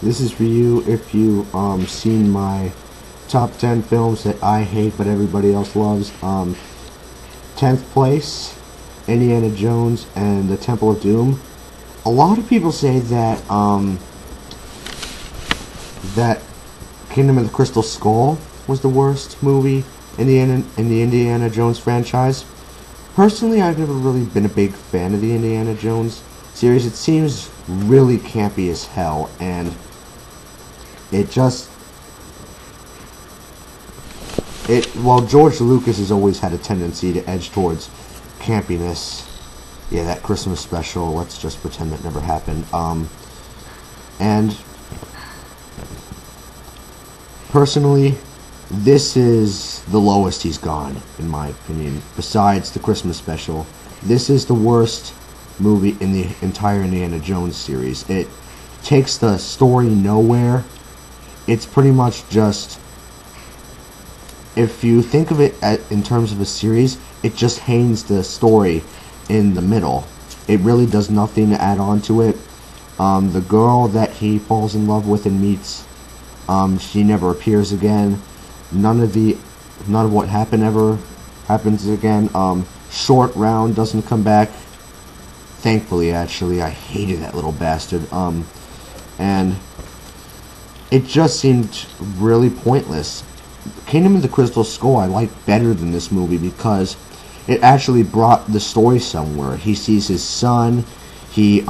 This is for you if you seen my top 10 films that I hate but everybody else loves. 10th place, Indiana Jones and the Temple of Doom. A lot of people say that that Kingdom of the Crystal Skull was the worst movie in the Indiana Jones franchise. Personally, I've never really been a big fan of the Indiana Jones series. It seems really campy as hell, and while George Lucas has always had a tendency to edge towards campiness. Yeah, that Christmas special, let's just pretend that never happened. And personally, this is the lowest he's gone, in my opinion. Besides the Christmas special, this is the worst movie in the entire Indiana Jones series. It takes the story nowhere. It's pretty much just, if you think of it in terms of a series, it just hangs the story in the middle. It really does nothing to add on to it. The girl that he falls in love with and meets, she never appears again. None of what happened ever happens again. Short Round doesn't come back. Thankfully, actually, I hated that little bastard. And it just seemed really pointless. Kingdom of the Crystal Skull I like better than this movie because it actually brought the story somewhere. He sees his son, he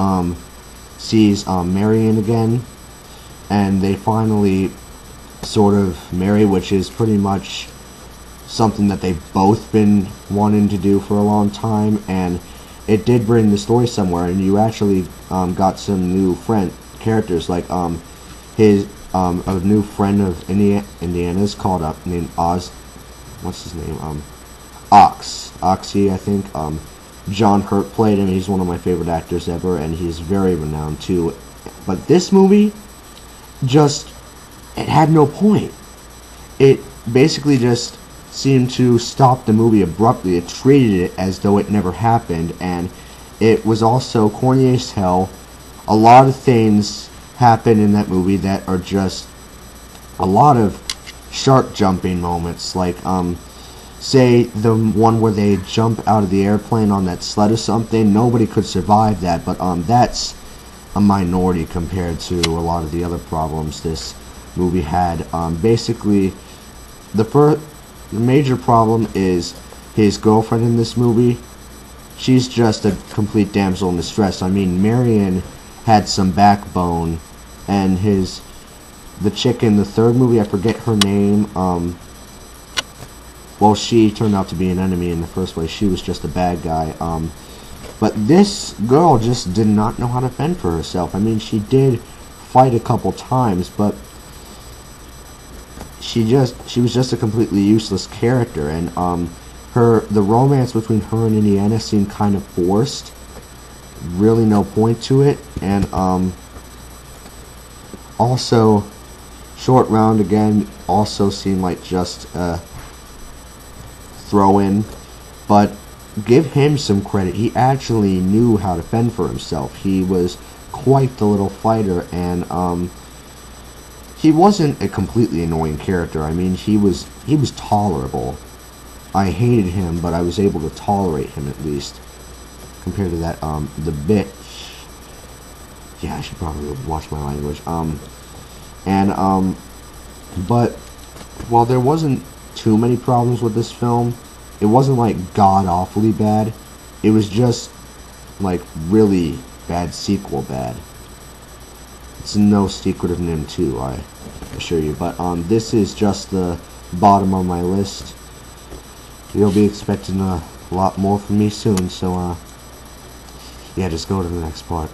sees Marion again, and they finally sort of marry, which is pretty much something that they've both been wanting to do for a long time, and it did bring the story somewhere, and you actually got some new characters, like a new friend of Indiana's called named Oz. What's his name? Oxy, I think. John Hurt played him. He's one of my favorite actors ever, and he's very renowned too. But this movie it had no point. It basically just seemed to stop the movie abruptly. It treated it as though it never happened, and it was also corny as hell. A lot of things happen in that movie that are just a lot of shark jumping moments, like say the one where they jump out of the airplane on that sled or something. Nobody could survive that, but that's a minority compared to a lot of the other problems this movie had. Basically, the major problem is his girlfriend in this movie. She's just a complete damsel in distress. I mean, Marion had some backbone, and the chick in the third movie, I forget her name, well, she turned out to be an enemy in the first place. She was just a bad guy. But this girl just did not know how to fend for herself. I mean, she did fight a couple times, but she was just a completely useless character, and the romance between her and Indiana seemed kind of forced. Really no point to it. And also Short Round again also seemed like just a throw in, but give him some credit. He actually knew how to fend for himself. He was quite the little fighter, and he wasn't a completely annoying character. I mean, he was tolerable. I hated him, but I was able to tolerate him at least. Compared to that, the bitch. Yeah, I should probably watch my language. But while there wasn't too many problems with this film, it wasn't like god-awfully bad. It was just like really bad sequel bad. It's no secret of Nim 2, I assure you. But this is just the bottom of my list. You'll be expecting a lot more from me soon, so yeah, just go to the next part.